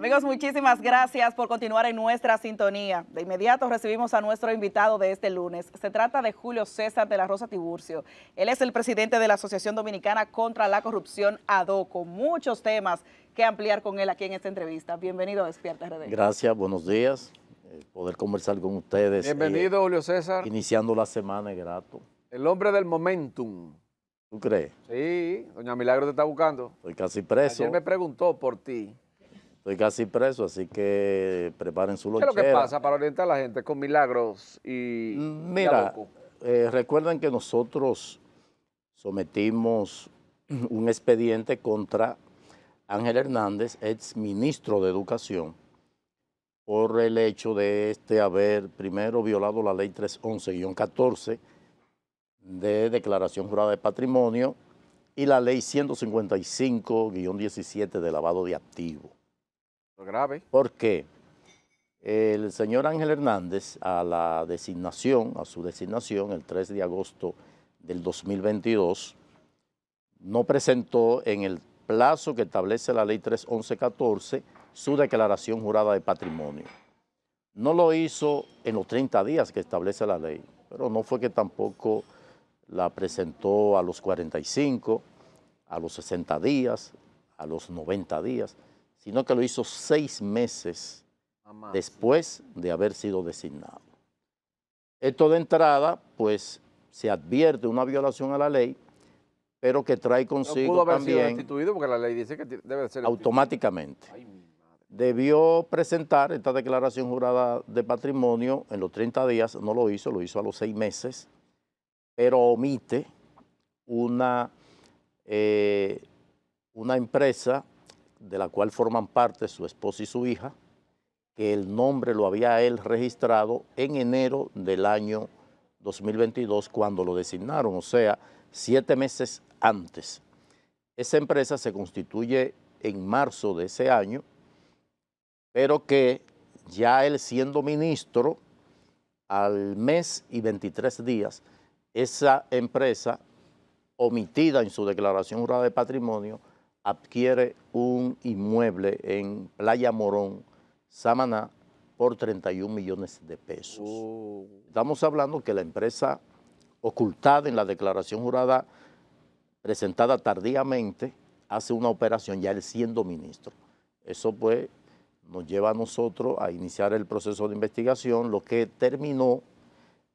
Amigos, muchísimas gracias por continuar en nuestra sintonía. De inmediato recibimos a nuestro invitado de este lunes. Se trata de Julio César de la Rosa Tiburcio. Él es el presidente de la Asociación Dominicana contra la Corrupción, ADOCO. Muchos temas que ampliar con él aquí en esta entrevista. Bienvenido a Despierta RD. Gracias, buenos días. Poder conversar con ustedes. Bienvenido, Julio César. Iniciando la semana es grato. El hombre del momentum. ¿Tú crees? Sí, doña Milagro te está buscando. Estoy casi preso. Ayer me preguntó por ti. Estoy casi preso, así que preparen su ¿Qué es lonchera. lo que pasa para orientar a la gente con Milagros y Mira, ADOCO? recuerden que nosotros sometimos un expediente contra Ángel Hernández, ex ministro de Educación, por el hecho de haber primero violado la ley 311-14 de declaración jurada de patrimonio y la ley 155-17 de lavado de activos. Grave. ¿Por qué? El señor Ángel Hernández, a su designación, el 3 de agosto del 2022, no presentó en el plazo que establece la ley 311-14 su declaración jurada de patrimonio. No lo hizo en los 30 días que establece la ley, pero no fue que tampoco la presentó a los 45, a los 60 días, a los 90 días, sino que lo hizo 6 meses después de haber sido designado. Esto de entrada, pues, se advierte una violación a la ley, pero que trae consigo No pudo haber también sido destituido porque la ley dice que debe ser automáticamente. Ay, mi madre. Debió presentar esta declaración jurada de patrimonio en los 30 días, no lo hizo a los 6 meses, pero omite una empresa de la cual forman parte su esposa y su hija, que el nombre lo había él registrado en enero del año 2022 cuando lo designaron, o sea, 7 meses antes. Esa empresa se constituye en marzo de ese año, pero que ya él siendo ministro, al mes y 23 días, esa empresa, omitida en su declaración jurada de patrimonio, adquiere un inmueble en Playa Morón, Samaná, por 31 millones de pesos. Estamos hablando que la empresa ocultada en la declaración jurada presentada tardíamente hace una operación ya él siendo ministro. Eso pues nos lleva a nosotros a iniciar el proceso de investigación, lo que terminó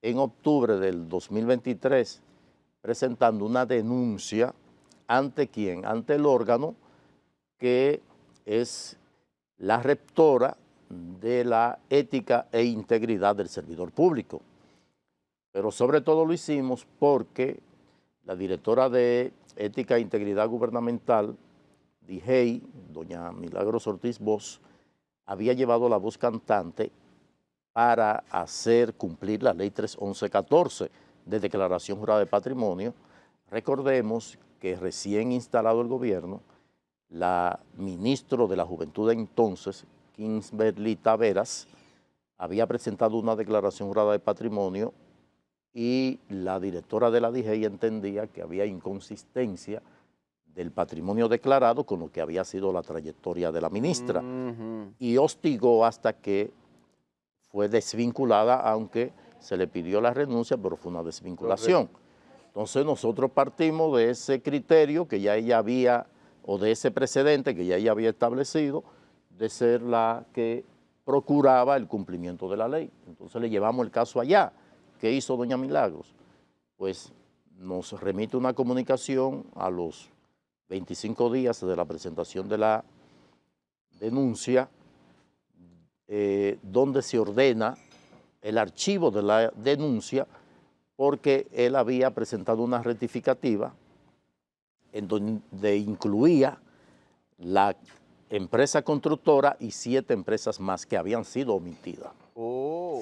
en octubre del 2023 presentando una denuncia. ¿Ante quién? Ante el órgano que es la rectora de la ética e integridad del servidor público. Pero sobre todo lo hicimos porque la directora de ética e integridad gubernamental, DIGEI, doña Milagros Ortiz Bosch, había llevado la voz cantante para hacer cumplir la ley 311-14 de declaración jurada de patrimonio. Recordemos que recién instalado el gobierno, la ministra de la Juventud de entonces, Kingsberly Taveras, había presentado una declaración jurada de patrimonio y la directora de la DIGEI entendía que había inconsistencia del patrimonio declarado con lo que había sido la trayectoria de la ministra y hostigó hasta que fue desvinculada, aunque se le pidió la renuncia, pero fue una desvinculación. Correcto. Entonces nosotros partimos de ese criterio que ya ella había, o de ese precedente que ya ella había establecido, de ser la que procuraba el cumplimiento de la ley. Entonces le llevamos el caso allá. ¿Qué hizo doña Milagros? Pues nos remite una comunicación a los 25 días de la presentación de la denuncia, donde se ordena el archivo de la denuncia porque él había presentado una rectificativa en donde incluía la empresa constructora y 7 empresas más que habían sido omitidas.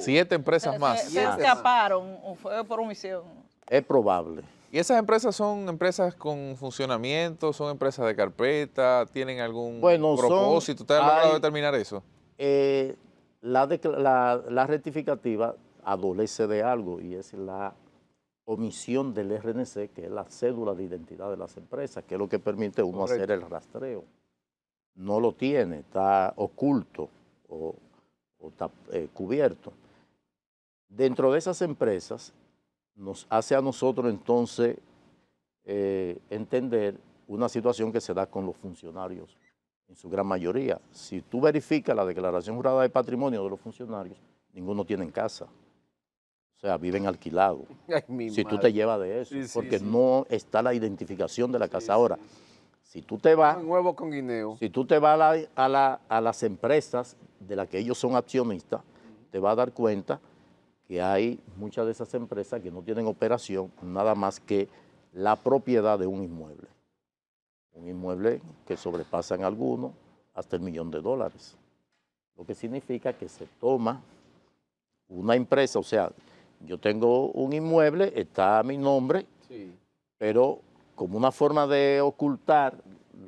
7 empresas más. ¿Se escaparon o fue por omisión? Es probable. ¿Y esas empresas son empresas con funcionamiento, son empresas de carpeta, tienen algún propósito? ¿Usted ha logrado determinar eso? La rectificativa adolece de algo y es la omisión del RNC, que es la cédula de identidad de las empresas, que es lo que permite uno hacer el rastreo. no lo tiene, está oculto o está cubierto. Dentro de esas empresas nos hace a nosotros entonces entender una situación que se da con los funcionarios en su gran mayoría. Si tú verificas la declaración jurada de patrimonio de los funcionarios, ninguno tiene casa. O sea, viven alquilados. Si tú te llevas de eso, porque no está la identificación de la casa. Ahora, si tú te vas, huevo con guineo. Si tú te vas a las empresas de las que ellos son accionistas, te vas a dar cuenta que hay muchas de esas empresas que no tienen operación nada más que la propiedad de un inmueble. Un inmueble que sobrepasan algunos hasta $1 millón. Lo que significa que se toma una empresa, o sea, yo tengo un inmueble, está a mi nombre, pero como una forma de ocultar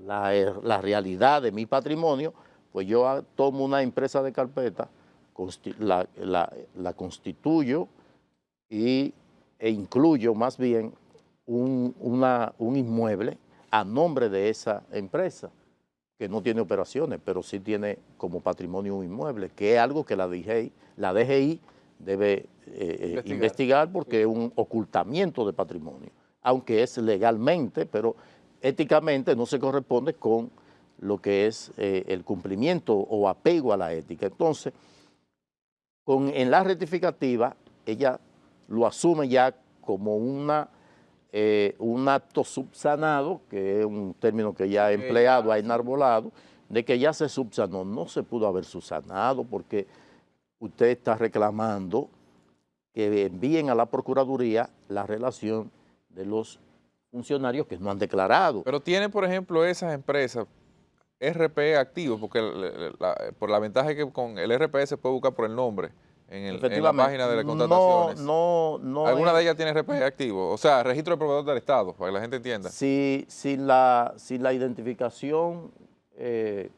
la realidad de mi patrimonio, pues yo tomo una empresa de carpeta, la constituyo e incluyo más bien un inmueble a nombre de esa empresa, que no tiene operaciones, pero sí tiene como patrimonio un inmueble, que es algo que la DGI debe investigar porque es un ocultamiento de patrimonio, aunque es legalmente, pero éticamente no se corresponde con lo que es el cumplimiento o apego a la ética. Entonces, en la rectificativa, ella lo asume ya como un acto subsanado, que es un término que ya ha empleado, ha enarbolado, de que ya se subsanó. No se pudo haber subsanado porque usted está reclamando que envíen a la Procuraduría la relación de los funcionarios que no han declarado. Pero tienen, por ejemplo, esas empresas RP activos, porque por la ventaja es que con el RP se puede buscar por el nombre en la página de las contrataciones. ¿Alguna de ellas tiene RP activo? O sea, registro de proveedor del Estado, para que la gente entienda. Sin la identificación de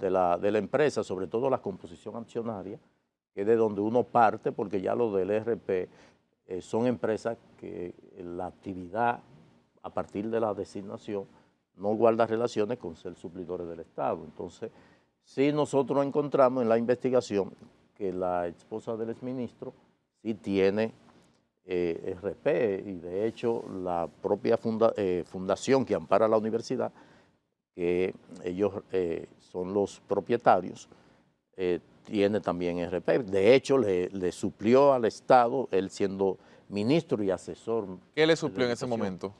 la empresa, sobre todo la composición accionaria, que es de donde uno parte, porque ya lo del RP son empresas que la actividad a partir de la designación no guarda relaciones con ser suplidores del Estado. Entonces, sí nosotros encontramos en la investigación que la esposa del exministro sí tiene RP y de hecho la propia fundación que ampara la universidad, que ellos son los propietarios, tiene también RP. De hecho, le suplió al Estado, él siendo ministro y asesor. ¿Qué le suplió en ese momento?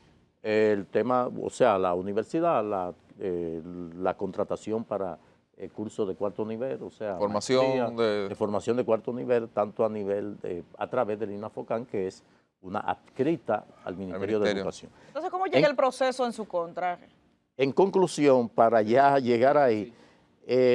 El tema, o sea, la universidad, la contratación para el curso de cuarto nivel, o sea, formación de formación de cuarto nivel, tanto a través del INAFOCAN, que es una adscrita al Ministerio de Educación. Entonces, ¿cómo llega el proceso en su contra? En conclusión, para ya llegar ahí,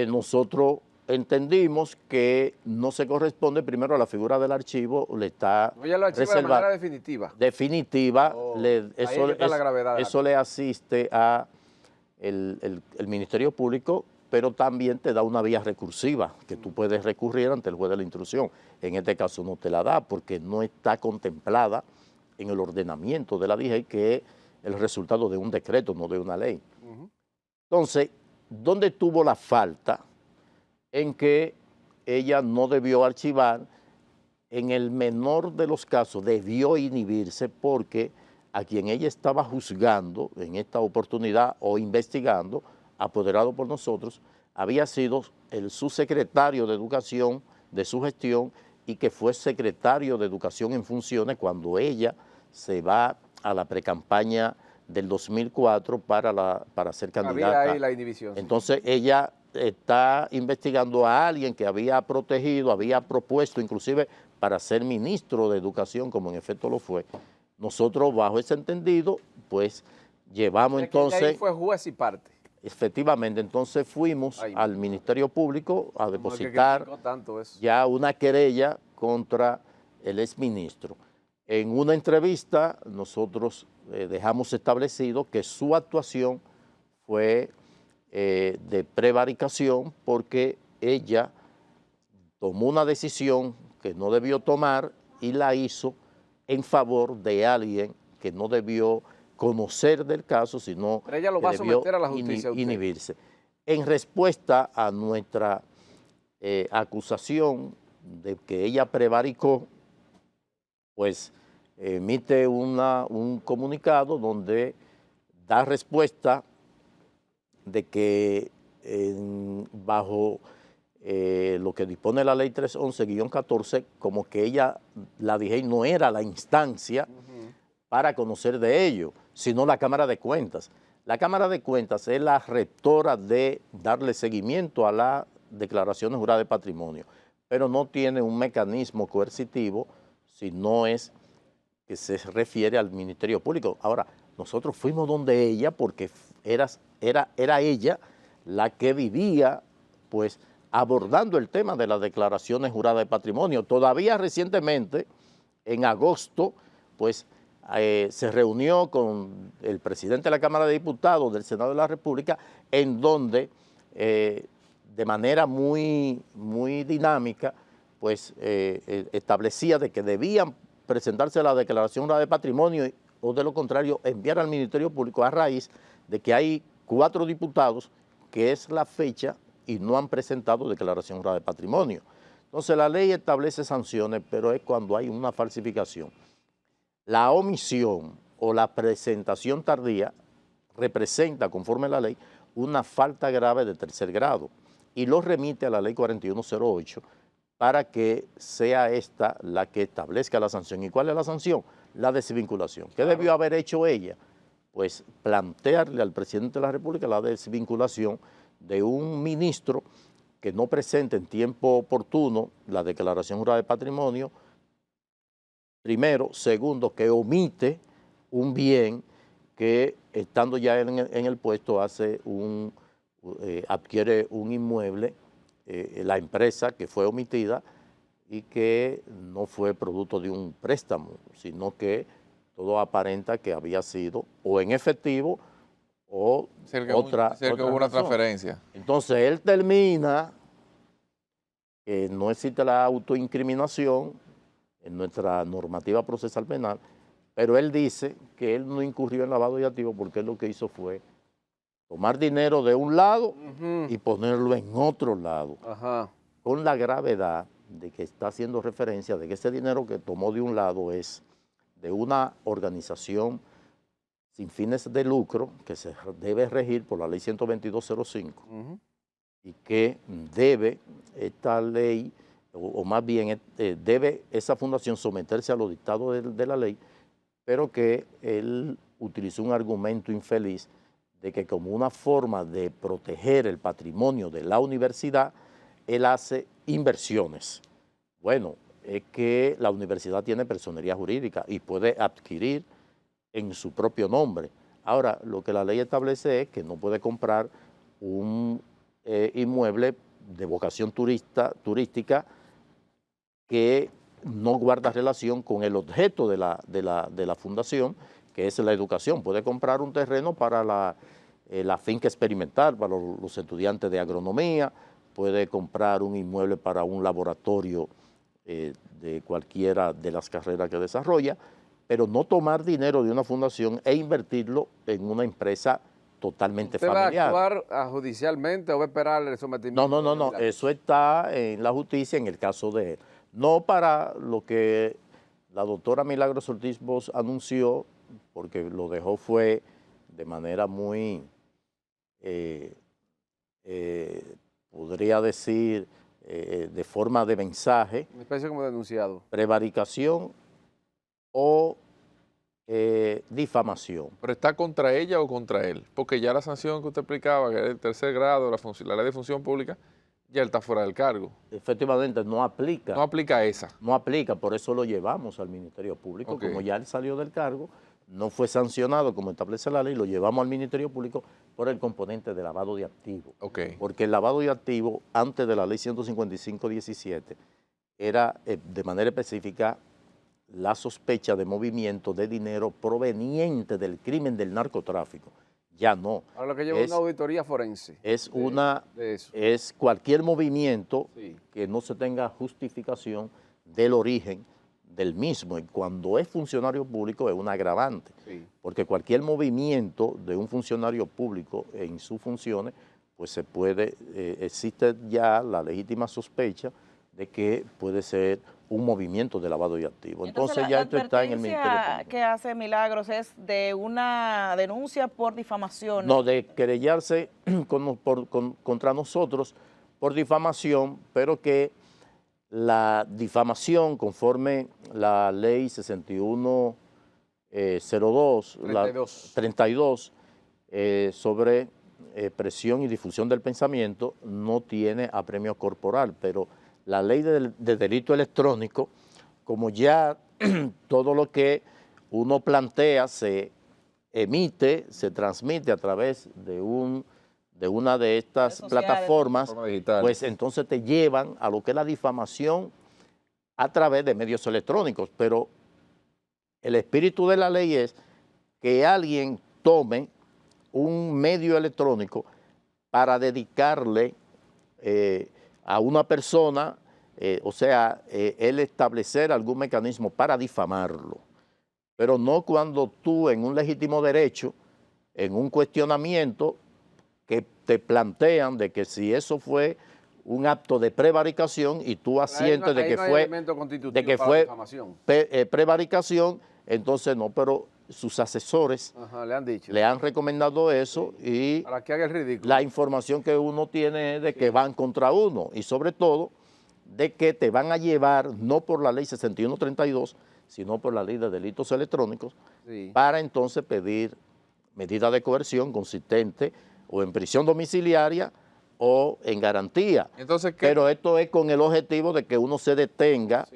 nosotros entendimos que no se corresponde primero a la figura del archivo, le está reservada de manera definitiva. Definitiva, la eso le asiste a el Ministerio Público, pero también te da una vía recursiva que tú puedes recurrir ante el juez de la instrucción. En este caso no te la da porque no está contemplada en el ordenamiento de la DGI, que es el resultado de un decreto, no de una ley. Entonces, ¿dónde tuvo la falta? En que ella no debió archivar, en el menor de los casos debió inhibirse porque a quien ella estaba juzgando en esta oportunidad o investigando, apoderado por nosotros, había sido el subsecretario de Educación de su gestión y que fue secretario de Educación en funciones cuando ella se va a la precampaña del 2004 para ser candidata. Había ahí la inhibición. Entonces ella está investigando a alguien que había protegido, había propuesto inclusive para ser ministro de Educación, como en efecto lo fue. Nosotros bajo ese entendido, pues llevamos entonces... Ahí fue juez y parte. Efectivamente, entonces fuimos al Ministerio Público a depositar ya una querella contra el exministro. En una entrevista nosotros dejamos establecido que su actuación fue de prevaricación porque ella tomó una decisión que no debió tomar y la hizo en favor de alguien que no debió conocer del caso, sino pero ella lo va a someter a la justicia, inhibirse. En respuesta a nuestra acusación de que ella prevaricó, pues emite un comunicado donde da respuesta de que bajo lo que dispone la ley 311-14, como que ella, la DIGEI, no era la instancia para conocer de ello, sino la Cámara de Cuentas. La Cámara de Cuentas es la rectora de darle seguimiento a las declaraciones juradas de patrimonio, pero no tiene un mecanismo coercitivo si no es que se refiere al Ministerio Público. Ahora, nosotros fuimos donde ella porque era ella la que vivía, pues, abordando el tema de las declaraciones juradas de patrimonio. Todavía recientemente, en agosto, pues, se reunió con el presidente de la Cámara de Diputados del Senado de la República, en donde, de manera muy dinámica, pues, establecía de que debían presentarse la declaración jurada de patrimonio o de lo contrario enviar al Ministerio Público, a raíz de que hay 4 diputados que es la fecha y no han presentado declaración jurada de patrimonio. Entonces la ley establece sanciones, pero es cuando hay una falsificación. La omisión o la presentación tardía representa, conforme a la ley, una falta grave de 3er grado y lo remite a la ley 4108 para que sea esta la que establezca la sanción. ¿Y cuál es la sanción? La desvinculación. ¿Qué debió haber hecho ella? Pues plantearle al presidente de la República la desvinculación de un ministro que no presente en tiempo oportuno la declaración jurada de patrimonio, primero. Segundo, que omite un bien que, estando ya en el puesto, adquiere un inmueble, la empresa que fue omitida, y que no fue producto de un préstamo, sino que todo aparenta que había sido o en efectivo o otra hubo una transferencia. Entonces él termina que no existe la autoincriminación en nuestra normativa procesal penal, pero él dice que él no incurrió en lavado de activos porque él lo que hizo fue tomar dinero de un lado y ponerlo en otro lado, con la gravedad de que está haciendo referencia de que ese dinero que tomó de un lado es de una organización sin fines de lucro que se debe regir por la ley 12205 y que debe esta ley, o más bien debe esa fundación someterse a los dictados de la ley, pero que él utilizó un argumento infeliz de que como una forma de proteger el patrimonio de la universidad, él hace inversiones. Bueno, es que la universidad tiene personería jurídica y puede adquirir en su propio nombre. Ahora, lo que la ley establece es que no puede comprar un inmueble de vocación turística que no guarda relación con el objeto de la fundación, que es la educación. Puede comprar un terreno para la finca experimental, para los estudiantes de agronomía, puede comprar un inmueble para un laboratorio de cualquiera de las carreras que desarrolla, pero no tomar dinero de una fundación e invertirlo en una empresa totalmente familiar. ¿Va a actuar judicialmente o va a esperar el sometimiento? No, eso está en la justicia en el caso de él. No para lo que la doctora Milagros Ortiz Bosch anunció, porque lo dejó fue de manera muy, podría decir, de forma de mensaje. Una especie como denunciado. Prevaricación o difamación. ¿Pero está contra ella o contra él? Porque ya la sanción que usted explicaba, que era el 3er grado, la ley de función pública, ya él está fuera del cargo. Efectivamente, no aplica. No aplica esa. No aplica, por eso lo llevamos al Ministerio Público. Okay. Como ya él salió del cargo, no fue sancionado como establece la ley, lo llevamos al Ministerio Público por el componente de lavado de activos. Okay. Porque el lavado de activos, antes de la ley 155-17, era de manera específica la sospecha de movimiento de dinero proveniente del crimen del narcotráfico. Ya no. Ahora lo que lleva una auditoría forense. Es cualquier movimiento que no se tenga justificación del origen del mismo, y cuando es funcionario público es un agravante, porque cualquier movimiento de un funcionario público en sus funciones, pues se puede, existe ya la legítima sospecha de que puede ser un movimiento de lavado de activos. Entonces ya esto está en el Ministerio Público. ¿Qué hace Milagros es de una denuncia por difamación? No, de querellarse contra nosotros por difamación, pero que la difamación, conforme la ley 6102, 32 sobre presión y difusión del pensamiento, no tiene apremio corporal, pero la ley de delito electrónico, como ya todo lo que uno plantea se emite, se transmite a través de una de estas plataformas, pues entonces te llevan a lo que es la difamación a través de medios electrónicos. Pero el espíritu de la ley es que alguien tome un medio electrónico para dedicarle a una persona, o sea, él establecer algún mecanismo para difamarlo, pero no cuando tú en un legítimo derecho, en un cuestionamiento que te plantean de que si eso fue un acto de prevaricación y tú asientes de que fue prevaricación, entonces no, pero sus asesores le han recomendado eso y para que haga el ridículo. La información que uno tiene es de que van contra uno y sobre todo de que te van a llevar no por la ley 6132, sino por la ley de delitos electrónicos, para entonces pedir medida de coerción consistente o en prisión domiciliaria o en garantía. Entonces, pero esto es con el objetivo de que uno se detenga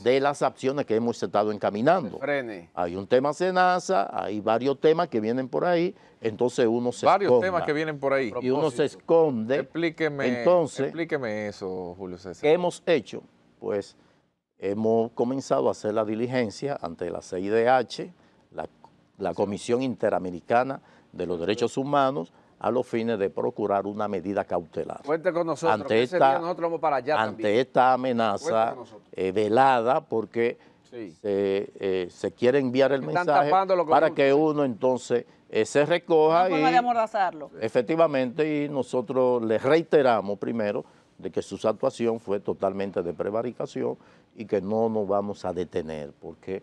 de las acciones que hemos estado encaminando. Hay un tema Senasa, hay varios temas que vienen por ahí, entonces uno se Varios temas que vienen por ahí. Y uno se esconde. Explíqueme eso, Julio César. ¿Qué hemos hecho? Pues hemos comenzado a hacer la diligencia ante la CIDH, la Comisión Interamericana de los Derechos Humanos, a los fines de procurar una medida cautelar. Cuente con nosotros, ante nosotros vamos para allá ante esta amenaza velada, porque se quiere enviar el mensaje para que uno entonces se recoja y de amordazarlo. Efectivamente, y nosotros les reiteramos primero de que su actuación fue totalmente de prevaricación y que no nos vamos a detener porque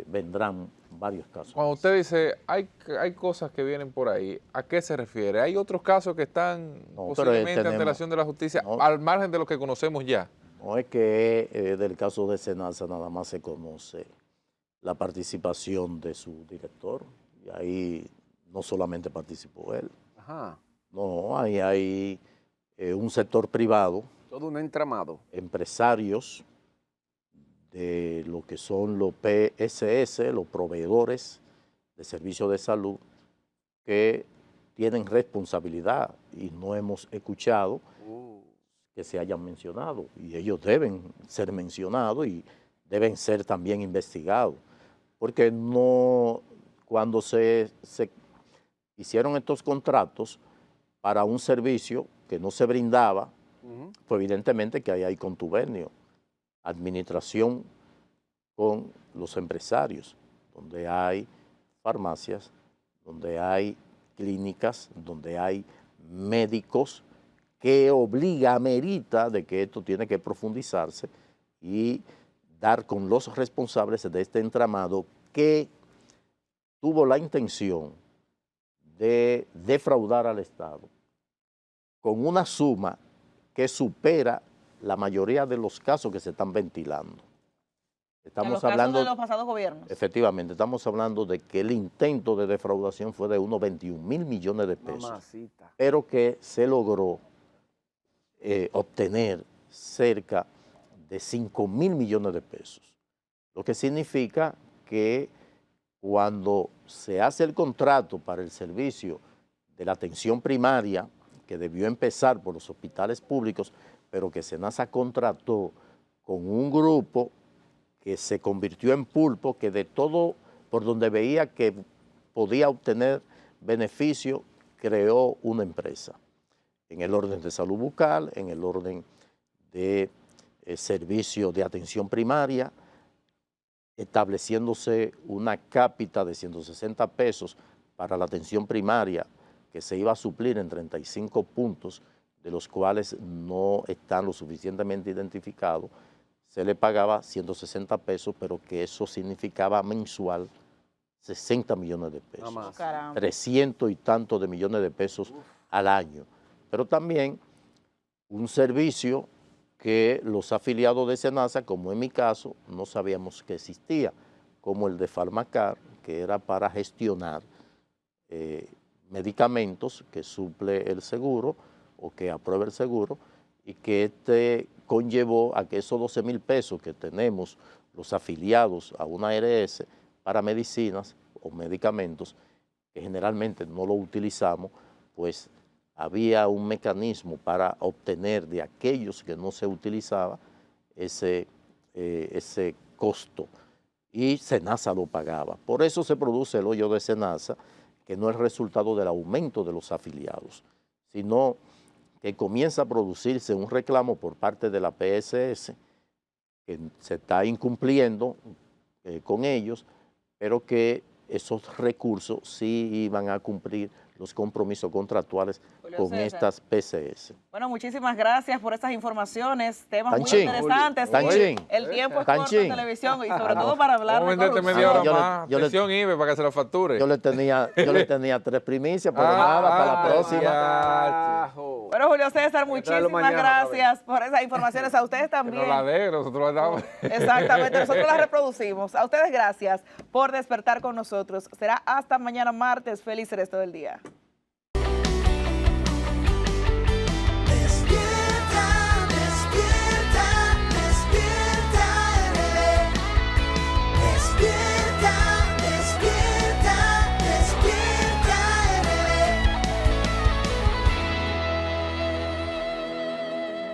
vendrán varios casos. Cuando usted dice hay cosas que vienen por ahí, ¿a qué se refiere? ¿Hay otros casos que están posiblemente ante la acción de la justicia al margen de lo que conocemos ya? No es que del caso de Senasa nada más se conoce la participación de su director y ahí no solamente participó él. No, ahí hay un sector privado. Todo un entramado. Empresarios de lo que son los PSS, los proveedores de servicios de salud, que tienen responsabilidad y no hemos escuchado que se hayan mencionado. Y ellos deben ser mencionados y deben ser también investigados. Porque no, cuando se hicieron estos contratos para un servicio que no se brindaba, pues evidentemente que ahí hay contubernio. Administración con los empresarios, donde hay farmacias, donde hay clínicas, donde hay médicos, que amerita de que esto tiene que profundizarse y dar con los responsables de este entramado que tuvo la intención de defraudar al Estado con una suma que supera la mayoría de los casos que se están ventilando. Estamos hablando de los pasados gobiernos. Efectivamente, estamos hablando de que el intento de defraudación fue de unos 21.000 millones de pesos, pero que se logró obtener cerca de 5.000 millones de pesos, lo que significa que cuando se hace el contrato para el servicio de la atención primaria, que debió empezar por los hospitales públicos, pero que Senasa contrató con un grupo que se convirtió en pulpo, que de todo por donde veía que podía obtener beneficio, creó una empresa. En el orden de salud bucal, en el orden de servicio de atención primaria, estableciéndose una cápita de 160 pesos para la atención primaria que se iba a suplir en 35 puntos, de los cuales no están lo suficientemente identificados, se le pagaba 160 pesos, pero que eso significaba mensual 60 millones de pesos, 300 y tantos de millones de pesos al año. Pero también un servicio que los afiliados de SENASA, como en mi caso, no sabíamos que existía, como el de Farmacar, que era para gestionar medicamentos que suple el seguro o que apruebe el seguro, y que conllevó a que esos 12,000 pesos que tenemos los afiliados a una ARS para medicinas o medicamentos, que generalmente no lo utilizamos, pues había un mecanismo para obtener de aquellos que no se utilizaba ese costo, y SENASA lo pagaba. Por eso se produce el hoyo de SENASA, que no es resultado del aumento de los afiliados, sino que comienza a producirse un reclamo por parte de la PSS, que se está incumpliendo con ellos, pero que esos recursos sí iban a cumplir los compromisos contractuales con estas PCS. Bueno, muchísimas gracias por estas informaciones, temas muy interesantes. El tiempo es corto en televisión y sobre todo para hablar de corrupción. Media hora más, atención IBE para que se la facture. Yo le tenía 3 primicias, pero nada, para la próxima. Bueno, Julio César, muchísimas gracias por esas informaciones. A ustedes también. No la de, nosotros la damos. Exactamente, nosotros la reproducimos. A ustedes gracias por despertar con nosotros. Será hasta mañana martes. Feliz resto del día.